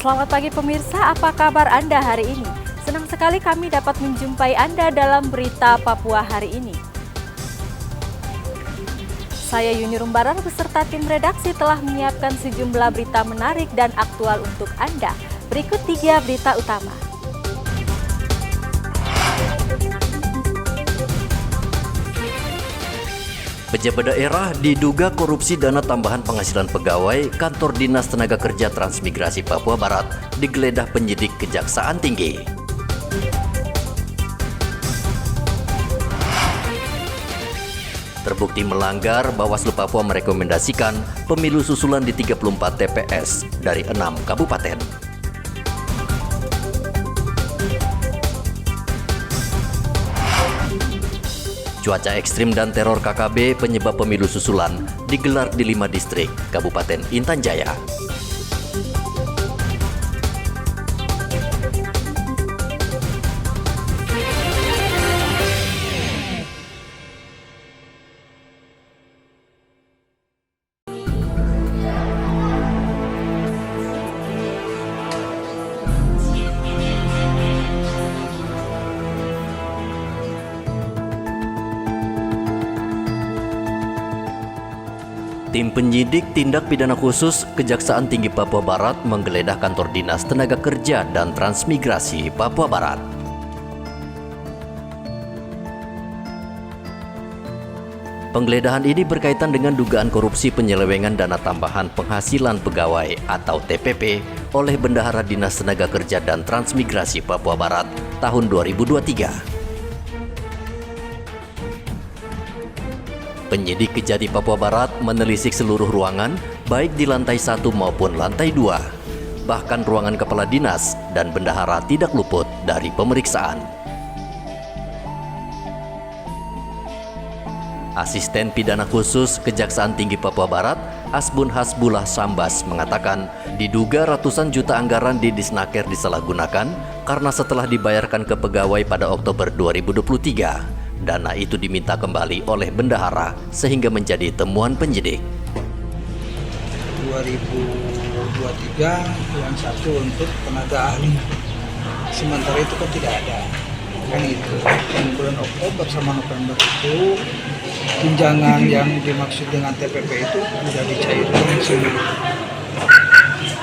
Selamat pagi pemirsa, apa kabar Anda hari ini? Senang sekali kami dapat menjumpai Anda dalam berita Papua hari ini. Saya Yuni Rumbarar beserta tim redaksi telah menyiapkan sejumlah berita menarik dan aktual untuk Anda. Berikut 3 berita utama. Pejabat daerah diduga korupsi dana tambahan penghasilan pegawai Kantor Dinas Tenaga Kerja Transmigrasi Papua Barat digeledah penyidik Kejaksaan Tinggi. Terbukti melanggar, Bawaslu Papua merekomendasikan pemilu susulan di 34 TPS dari 6 kabupaten. Cuaca ekstrim dan teror KKB penyebab pemilu susulan digelar di 5 distrik Kabupaten Intan Jaya. Tim penyidik tindak pidana khusus Kejaksaan Tinggi Papua Barat menggeledah kantor Dinas Tenaga Kerja dan Transmigrasi Papua Barat. Penggeledahan ini berkaitan dengan dugaan korupsi penyelewengan dana tambahan penghasilan pegawai atau TPP oleh Bendahara Dinas Tenaga Kerja dan Transmigrasi Papua Barat tahun 2023. Penyidik Kejati Papua Barat menelisik seluruh ruangan, baik di lantai 1 maupun lantai 2. Bahkan ruangan kepala dinas dan bendahara tidak luput dari pemeriksaan. Asisten Pidana Khusus Kejaksaan Tinggi Papua Barat, Asbun Hasbullah Sambas mengatakan, diduga ratusan juta anggaran di Disnaker disalahgunakan karena setelah dibayarkan ke pegawai pada Oktober 2023. Dana itu diminta kembali oleh bendahara sehingga menjadi temuan penyidik. 2023 yang satu untuk tenaga ahli. Sementara itu kan tidak ada. Kan itu. Yang bulan Oktober sama November itu tunjangan yang dimaksud dengan TPP itu sudah dicairkan semua.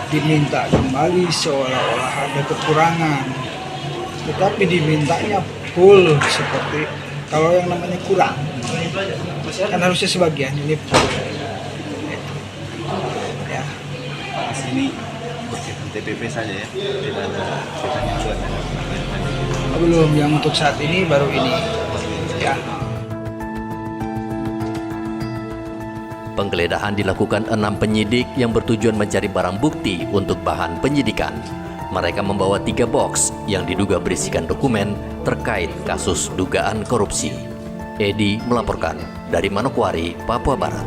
Diminta kembali seolah-olah ada kekurangan. Tetapi dimintanya full seperti kalau yang namanya kurang, kan harusnya sebagian ini ya. Sini TPP saja ya, tidak ada buat. Belum, yang untuk saat ini baru ini ya. Penggeledahan dilakukan 6 penyidik yang bertujuan mencari barang bukti untuk bahan penyidikan. Mereka membawa 3 box yang diduga berisikan dokumen terkait kasus dugaan korupsi. Edi melaporkan dari Manokwari, Papua Barat.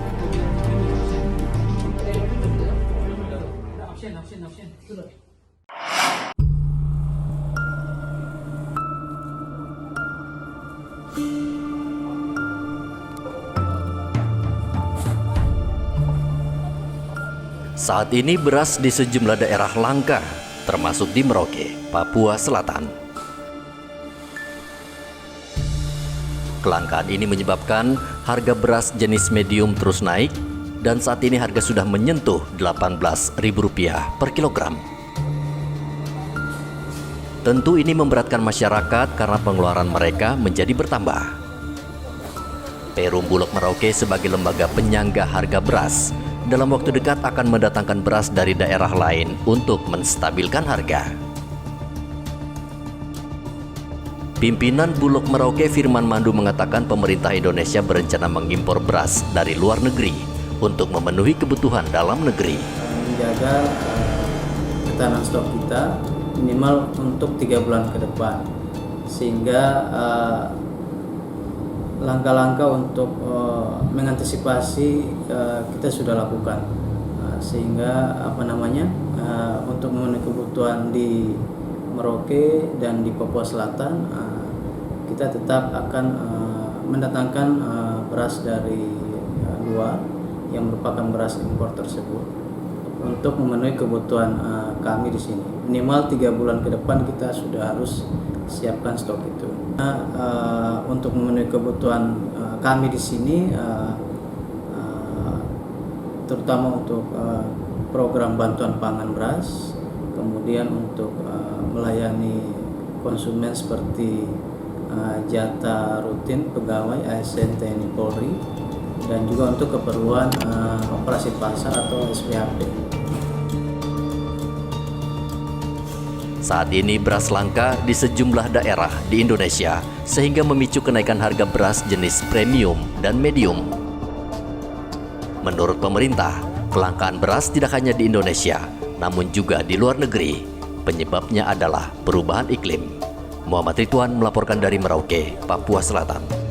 Saat ini beras di sejumlah daerah langka, termasuk di Merauke, Papua Selatan. Kelangkaan ini menyebabkan harga beras jenis medium terus naik dan saat ini harga sudah menyentuh Rp18.000 per kilogram. Tentu ini memberatkan masyarakat karena pengeluaran mereka menjadi bertambah. Perum Bulog Merauke sebagai lembaga penyangga harga beras dalam waktu dekat akan mendatangkan beras dari daerah lain untuk menstabilkan harga. Pimpinan Bulog Merauke Firman Mandu mengatakan pemerintah Indonesia berencana mengimpor beras dari luar negeri untuk memenuhi kebutuhan dalam negeri. Menjaga ketahanan stok kita minimal untuk 3 bulan ke depan, sehingga langkah-langkah untuk mengantisipasi kita sudah lakukan, sehingga untuk memenuhi kebutuhan di Merauke dan di Papua Selatan, kita tetap akan mendatangkan beras dari luar yang merupakan beras impor tersebut untuk memenuhi kebutuhan kami di sini. Minimal 3 bulan ke depan kita sudah harus siapkan stok itu. Untuk memenuhi kebutuhan kami di sini, terutama untuk program bantuan pangan beras, kemudian untuk melayani konsumen seperti jatah rutin pegawai ASN TNI Polri, dan juga untuk keperluan operasi pasar atau SPHP. Saat ini beras langka di sejumlah daerah di Indonesia sehingga memicu kenaikan harga beras jenis premium dan medium. Menurut pemerintah, kelangkaan beras tidak hanya di Indonesia, namun juga di luar negeri. Penyebabnya adalah perubahan iklim. Muhammad Ridwan melaporkan dari Merauke, Papua Selatan.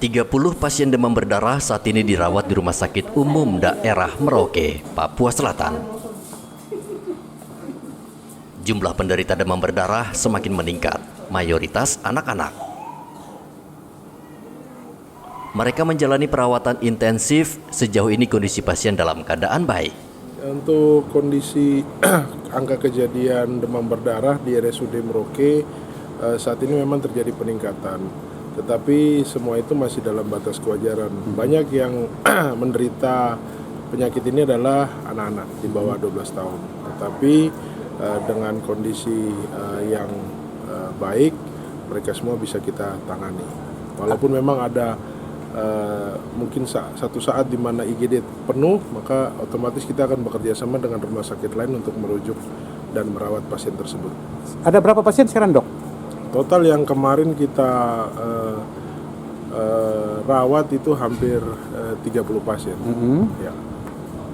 ...30 pasien demam berdarah saat ini dirawat di Rumah Sakit Umum Daerah Merauke, Papua Selatan. Jumlah penderita demam berdarah semakin meningkat, mayoritas anak-anak. Mereka menjalani perawatan intensif. Sejauh ini kondisi pasien dalam keadaan baik. Untuk kondisi angka kejadian demam berdarah di RSUD Merauke saat ini memang terjadi peningkatan. Tetapi semua itu masih dalam batas kewajaran. Banyak yang menderita penyakit ini adalah anak-anak di bawah 12 tahun. Tetapi dengan kondisi yang baik, mereka semua bisa kita tangani. Walaupun memang ada mungkin satu saat di mana IGD penuh, maka otomatis kita akan bekerja sama dengan rumah sakit lain untuk merujuk dan merawat pasien tersebut. Ada berapa pasien sekarang, Dok? Total yang kemarin kita rawat itu hampir 30 pasien. Ya.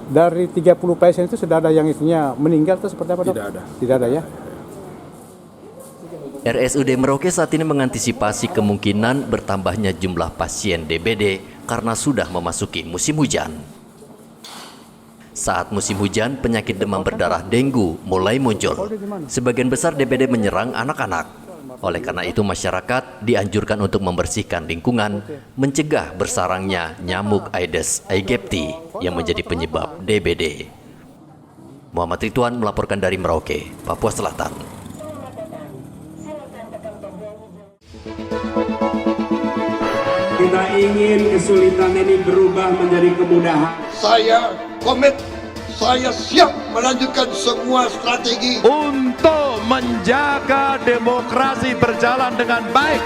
Dari 30 pasien itu sudah ada yang isinya meninggal atau seperti apa, Dok? Tidak ada. Tidak ada ya? RSUD Merauke saat ini mengantisipasi kemungkinan bertambahnya jumlah pasien DBD karena sudah memasuki musim hujan. Saat musim hujan, penyakit demam berdarah dengue mulai muncul. Sebagian besar DBD menyerang anak-anak. Oleh karena itu, masyarakat dianjurkan untuk membersihkan lingkungan, mencegah bersarangnya nyamuk Aedes aegypti yang menjadi penyebab DBD. Muhammad Ridwan melaporkan dari Merauke, Papua Selatan. Kita ingin kesulitan ini berubah menjadi kemudahan. Saya komit, saya siap melanjutkan semua strategi untuk menjaga demokrasi berjalan dengan baik.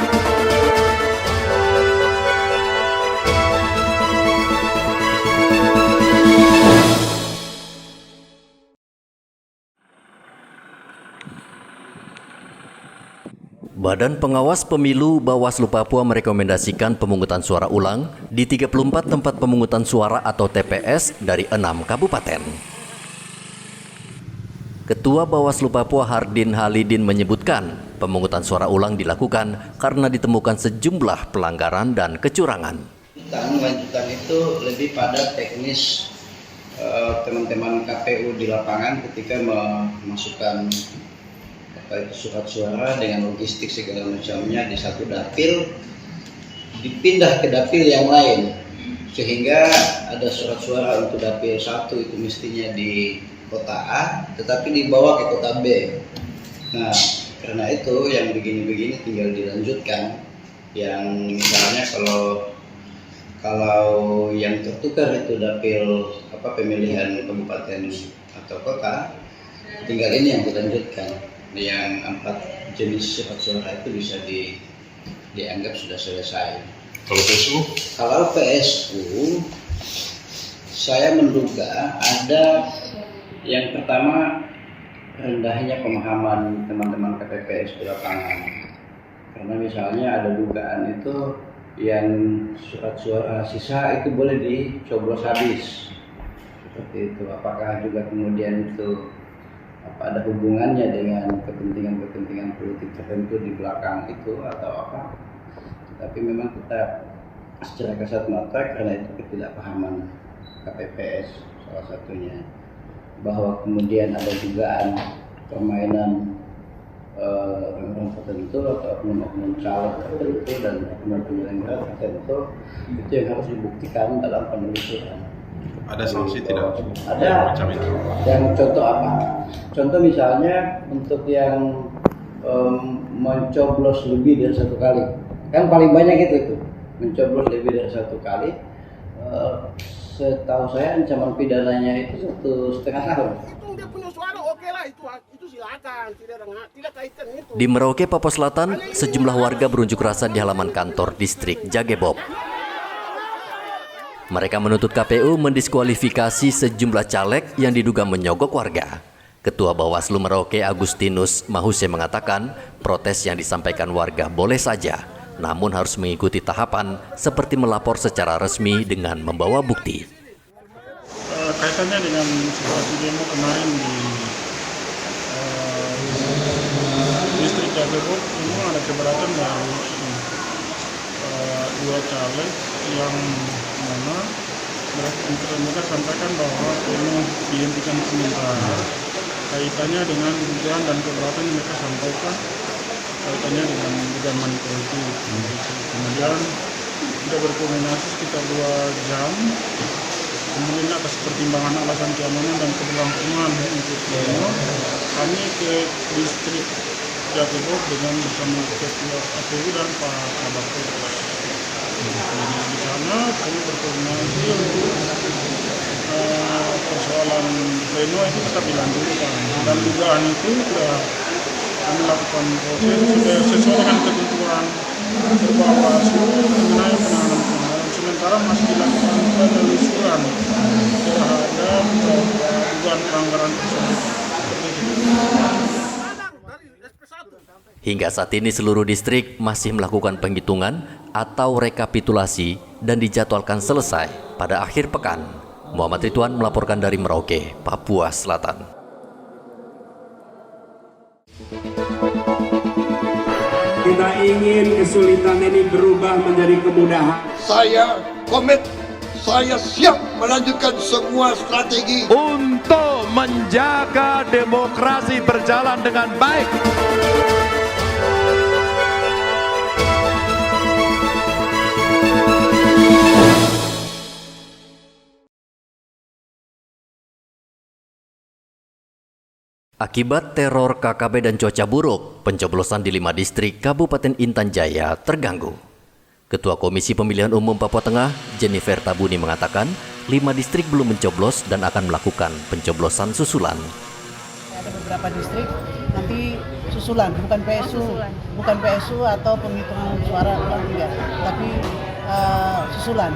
Badan Pengawas Pemilu Bawaslu Papua merekomendasikan pemungutan suara ulang di 34 tempat pemungutan suara atau TPS dari 6 kabupaten. Ketua Bawaslu Papua Hardin Halidin menyebutkan pemungutan suara ulang dilakukan karena ditemukan sejumlah pelanggaran dan kecurangan. Lanjutan itu lebih pada teknis teman-teman KPU di lapangan ketika memasukkan surat suara dengan logistik segala macamnya di satu dapil, dipindah ke dapil yang lain, sehingga ada surat suara untuk dapil 1 itu mestinya di kota A tetapi dibawa ke kota B. Nah, karena itu yang begini-begini tinggal dilanjutkan. Yang misalnya kalau yang tertukar itu dapil pemilihan kabupaten atau kota, tinggal ini yang dilanjutkan. Yang 4 jenis surat suara itu bisa dianggap sudah selesai. Kalau PSU? Kalau PSU, saya menduga ada yang pertama rendahnya pemahaman teman-teman KPPS di lapangan. Karena misalnya ada dugaan itu yang surat suara sisa itu boleh dicoblos habis. Seperti itu. Apakah juga kemudian itu ada hubungannya dengan kepentingan politik tertentu di belakang itu atau apa? Tapi memang kita secara kasat mata karena itu ketidakpahaman KPPS salah satunya, bahwa kemudian ada dugaan permainan orang tertentu atau oknum-oknum caleg tertentu dan oknum penyelenggara tertentu itu yang harus dibuktikan dalam penelusuran. Ada sanksi tidak? Ada. Macam itu. Yang contoh apa? Contoh misalnya untuk yang mencoblos lebih dari 1 kali, kan paling banyak itu mencoblos lebih dari 1 kali. Setahu saya ancaman pidananya itu 1,5 tahun. Dia punya suara, oke lah, itu silakan, tidak kaitan itu. Di Merauke, Papua Selatan, sejumlah warga berunjuk rasa di halaman kantor distrik Jagebob. Mereka menuntut KPU mendiskualifikasi sejumlah caleg yang diduga menyogok warga. Ketua Bawaslu Merauke Agustinus Mahuse mengatakan protes yang disampaikan warga boleh saja, namun harus mengikuti tahapan seperti melapor secara resmi dengan membawa bukti. Kaitannya dengan situasi demo kemarin di distrik Jagebob, memang ada keberatan dari 2 caleg yang mana mereka sampaikan bahwa ini dihentikan sementara kaitannya dengan dugaan dan keberatan yang mereka sampaikan kaitannya dengan dugaan manipulatif. Kemudian kita berkoordinasi sekitar 2 jam. Kemudian atas pertimbangan alasan keamanan dan keberlangsungan untuk demo, kami ke distrik Jagebob dengan bersama Ketua KPU dan Pak Kabak. Jadi di sana kami berkoordinasi untuk persoalan pleno itu tetap dilanjutkan, dan dugaan itu sudah kami lakukan proses sudah sesuai dengan ketentuan Bawaslu mengenai penanganan pelanggaran. Sementara masih dilakukan penelusuran terhadap dugaan pelanggaran tersebut. Hingga saat ini seluruh distrik masih melakukan penghitungan atau rekapitulasi dan dijadwalkan selesai pada akhir pekan. Muhammad Ridwan melaporkan dari Merauke, Papua Selatan. Kita ingin kesulitan ini berubah menjadi kemudahan. Saya komit, saya siap melanjutkan semua strategi untuk menjaga demokrasi berjalan dengan baik. Akibat teror KKB dan cuaca buruk, pencoblosan di 5 distrik Kabupaten Intan Jaya terganggu. Ketua Komisi Pemilihan Umum Papua Tengah, Jennifer Tabuni mengatakan, 5 distrik belum mencoblos dan akan melakukan pencoblosan susulan. Ada beberapa distrik nanti susulan, bukan PSU atau penghitungan suara ulang tiga, tapi susulan.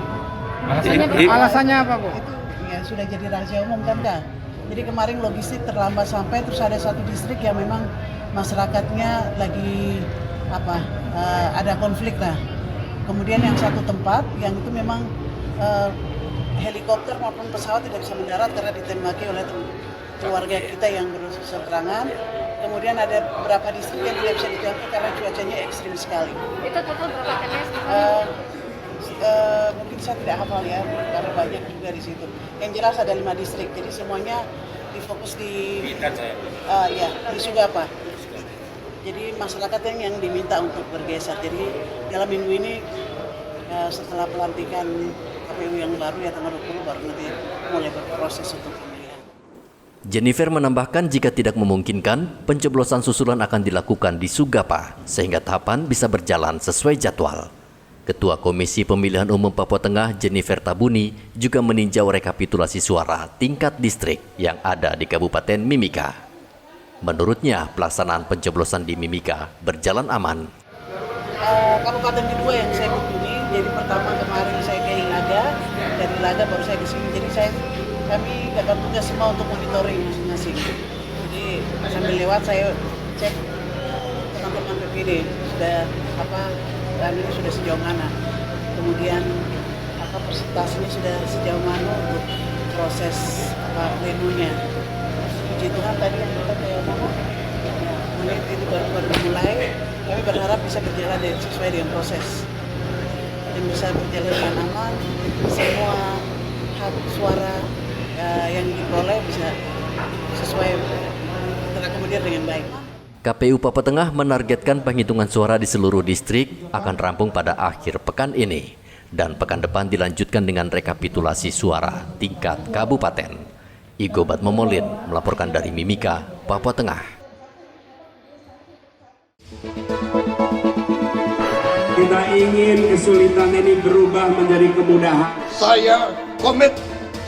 Alasannya apa, Bu? Itu ya sudah jadi rahasia umum kan, Kak? Jadi kemarin logistik terlambat sampai, terus ada 1 distrik yang memang masyarakatnya lagi ada konflik lah. Kemudian yang 1 tempat yang itu memang helikopter maupun pesawat tidak bisa mendarat karena ditembaki oleh keluarga kita yang berseberangan. Kemudian ada beberapa distrik yang tidak bisa dijangkau karena cuacanya ekstrim sekali. Itu total berapa TPS? Mungkin saya tidak hafal ya, karena banyak juga di situ. Yang jelas ada 5 distrik, jadi semuanya difokus di di Sugapa. Jadi masyarakat yang diminta untuk bergeser. Jadi dalam minggu ini setelah pelantikan KPU yang baru ya tanggal 20 baru nanti mulai berproses untuk pemilihan. Jennifer menambahkan jika tidak memungkinkan, pencoblosan susulan akan dilakukan di Sugapa sehingga tahapan bisa berjalan sesuai jadwal. Ketua Komisi Pemilihan Umum Papua Tengah Jennifer Tabuni juga meninjau rekapitulasi suara tingkat distrik yang ada di Kabupaten Mimika. Menurutnya, pelaksanaan pencoblosan di Mimika berjalan aman. Kabupaten kedua yang saya kunjungi, jadi pertama kemarin saya ke Ilaga, dari Ilaga baru saya ke sini. Jadi kami dapat tugas semua untuk monitoring masing-masing. Jadi sambil lewat saya cek teman-teman PPD sudah ini sudah sejauh mana, kemudian persentasenya sudah sejauh mana untuk proses plenonya. Puji Tuhan tadi yang kita kayak menit itu baru mulai. Kami berharap bisa berjalan sesuai dengan proses dan bisa berjalan dengan aman. Semua hak suara yang diperoleh bisa sesuai terakomodir dengan baik. KPU Papua Tengah menargetkan penghitungan suara di seluruh distrik akan rampung pada akhir pekan ini. Dan pekan depan dilanjutkan dengan rekapitulasi suara tingkat kabupaten. Igo Batmomolin melaporkan dari Mimika, Papua Tengah. Kita ingin kesulitan ini berubah menjadi kemudahan. Saya komit,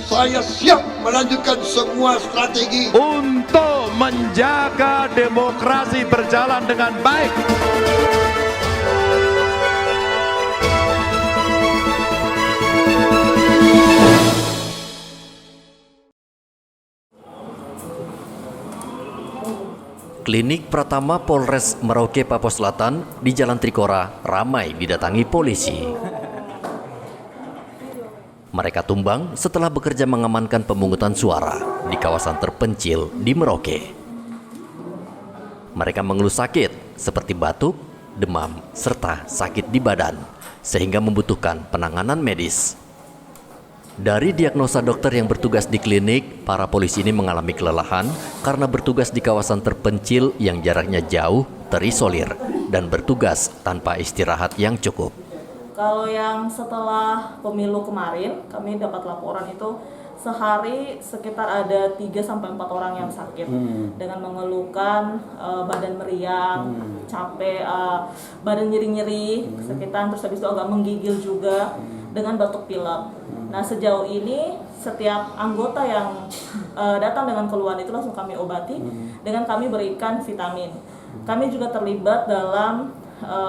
saya siap melanjutkan semua strategi untuk menjaga demokrasi berjalan dengan baik. Klinik Pratama Polres Merauke, Papua Selatan di Jalan Trikora ramai didatangi polisi. Mereka tumbang setelah bekerja mengamankan pemungutan suara di kawasan terpencil di Merauke. Mereka mengeluh sakit seperti batuk, demam, serta sakit di badan, sehingga membutuhkan penanganan medis. Dari diagnosa dokter yang bertugas di klinik, para polisi ini mengalami kelelahan karena bertugas di kawasan terpencil yang jaraknya jauh, terisolir, dan bertugas tanpa istirahat yang cukup. Kalau yang setelah pemilu kemarin, kami dapat laporan itu sehari sekitar ada 3-4 orang yang sakit dengan mengeluhkan badan meriang, capek, badan nyeri-nyeri, sekitar, terus habis itu agak menggigil juga dengan batuk pilek. Nah, sejauh ini setiap anggota yang datang dengan keluhan itu langsung kami obati dengan kami berikan vitamin. Kami juga terlibat dalam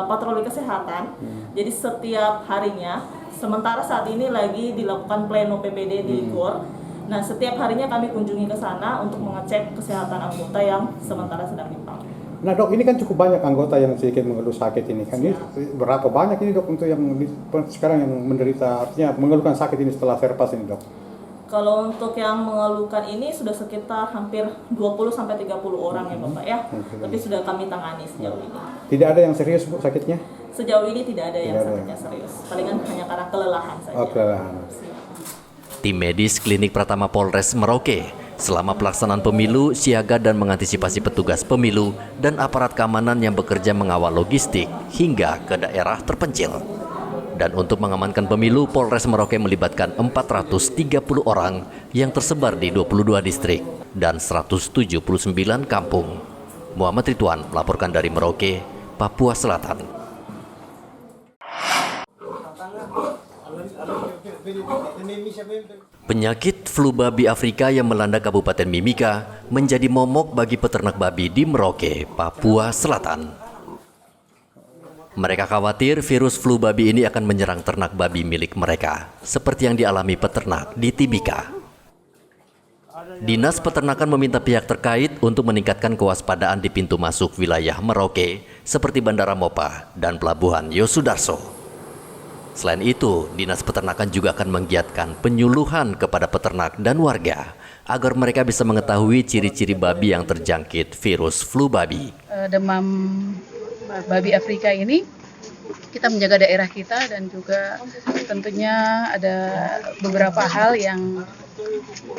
patroli kesehatan. Jadi setiap harinya, sementara saat ini lagi dilakukan pleno PPD di GOR. Nah, setiap harinya kami kunjungi ke sana untuk mengecek kesehatan anggota yang sementara sedang dipanggil. Nah dok, ini kan cukup banyak anggota yang sedikit mengeluh sakit ini kan. Ini berapa banyak ini dok untuk yang sekarang yang menderita, artinya mengeluhkan sakit ini setelah Verpas ini dok? Kalau untuk yang mengeluhkan ini sudah sekitar hampir 20-30 orang ya Bapak ya. Tapi sudah kami tangani sejauh ini. Tidak ada yang serius Bu sakitnya? Sejauh ini tidak ada yang sakitnya serius. Palingan hanya karena kelelahan saja. Oh, kelelahan. Tim medis Klinik Pratama Polres Merauke selama pelaksanaan pemilu siaga dan mengantisipasi petugas pemilu dan aparat keamanan yang bekerja mengawal logistik hingga ke daerah terpencil. Dan untuk mengamankan pemilu, Polres Merauke melibatkan 430 orang yang tersebar di 22 distrik dan 179 kampung. Muhammad Ridwan melaporkan dari Merauke, Papua Selatan. Penyakit flu babi Afrika yang melanda Kabupaten Mimika menjadi momok bagi peternak babi di Merauke, Papua Selatan. Mereka khawatir virus flu babi ini akan menyerang ternak babi milik mereka, seperti yang dialami peternak di Tibika. Dinas Peternakan meminta pihak terkait untuk meningkatkan kewaspadaan di pintu masuk wilayah Merauke, seperti Bandara Mopa dan Pelabuhan Yosudarso. Selain itu, Dinas Peternakan juga akan menggiatkan penyuluhan kepada peternak dan warga agar mereka bisa mengetahui ciri-ciri babi yang terjangkit virus flu babi. Demam babi Afrika ini, kita menjaga daerah kita dan juga tentunya ada beberapa hal yang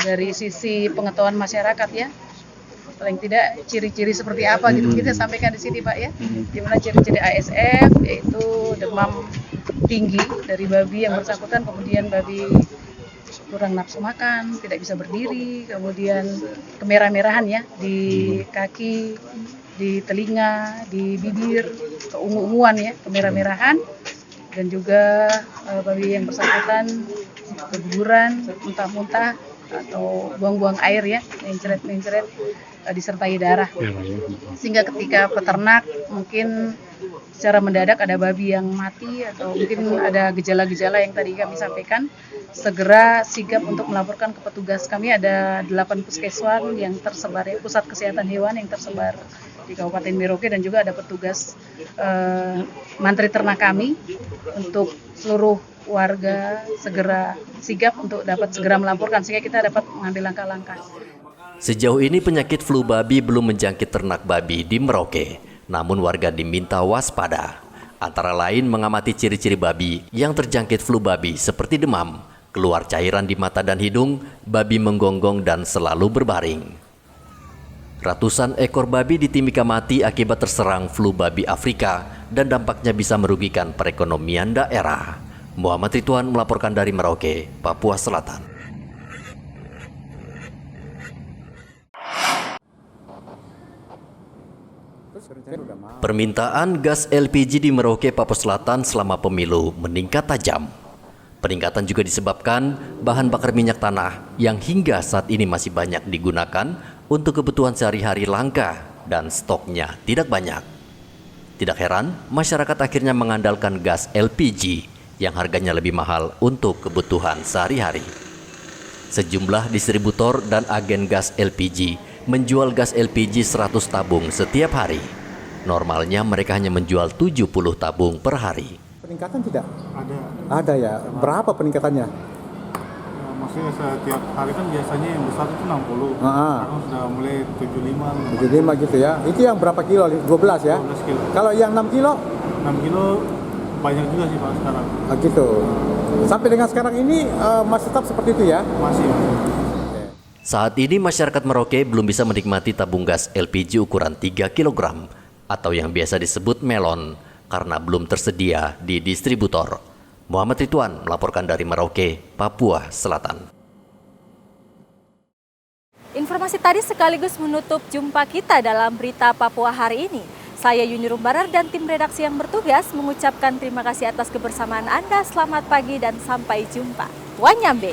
dari sisi pengetahuan masyarakat ya. Paling tidak ciri-ciri seperti apa gitu kita sampaikan di sini Pak ya. Gimana ciri-ciri ASF, yaitu demam tinggi dari babi yang bersangkutan, kemudian babi kurang nafsu makan, tidak bisa berdiri, kemudian kemerah-merahan ya di kaki, di telinga, di bibir, keungu-unguan ya, kemerah-merahan, dan juga babi yang bersangkutan keguguran, muntah-muntah atau buang-buang air ya, mencret-mencret disertai darah. Sehingga ketika peternak mungkin secara mendadak ada babi yang mati atau mungkin ada gejala-gejala yang tadi kami sampaikan, segera sigap untuk melaporkan ke petugas. Kami ada 8 puskeswan yang tersebar ya, pusat kesehatan hewan yang tersebar di Kabupaten Merauke, dan juga ada petugas mantri ternak kami untuk seluruh warga segera sigap untuk dapat segera melaporkan sehingga kita dapat mengambil langkah-langkah. Sejauh ini penyakit flu babi belum menjangkit ternak babi di Merauke, namun warga diminta waspada. Antara lain mengamati ciri-ciri babi yang terjangkit flu babi seperti demam, keluar cairan di mata dan hidung, babi menggonggong dan selalu berbaring. Ratusan ekor babi di Timika mati akibat terserang flu babi Afrika dan dampaknya bisa merugikan perekonomian daerah. Muhammad Ridwan melaporkan dari Merauke, Papua Selatan. Permintaan gas LPG di Merauke, Papua Selatan selama pemilu meningkat tajam. Peningkatan juga disebabkan bahan bakar minyak tanah yang hingga saat ini masih banyak digunakan untuk kebutuhan sehari-hari langka dan stoknya tidak banyak. Tidak heran, masyarakat akhirnya mengandalkan gas LPG yang harganya lebih mahal untuk kebutuhan sehari-hari. Sejumlah distributor dan agen gas LPG menjual gas LPG 100 tabung setiap hari. Normalnya mereka hanya menjual 70 tabung per hari. Peningkatan tidak? Ada. Ada ya. Berapa peningkatannya? Maksudnya setiap hari kan biasanya yang besar itu 60. Sekarang sudah mulai 75. 75 gitu ya. Itu yang berapa kilo? 12 ya? 12 kilo. Kalau yang 6 kilo? 6 kilo banyak juga sih Pak sekarang. Gitu. Sampai dengan sekarang ini masih tetap seperti itu ya? Masih. Saat ini masyarakat Merauke belum bisa menikmati tabung gas LPG ukuran 3 kg atau yang biasa disebut melon karena belum tersedia di distributor. Muhammad Ridwan melaporkan dari Merauke, Papua Selatan. Informasi tadi sekaligus menutup jumpa kita dalam berita Papua hari ini. Saya Yuni Rumbarar dan tim redaksi yang bertugas mengucapkan terima kasih atas kebersamaan Anda. Selamat pagi dan sampai jumpa. Wanyambe.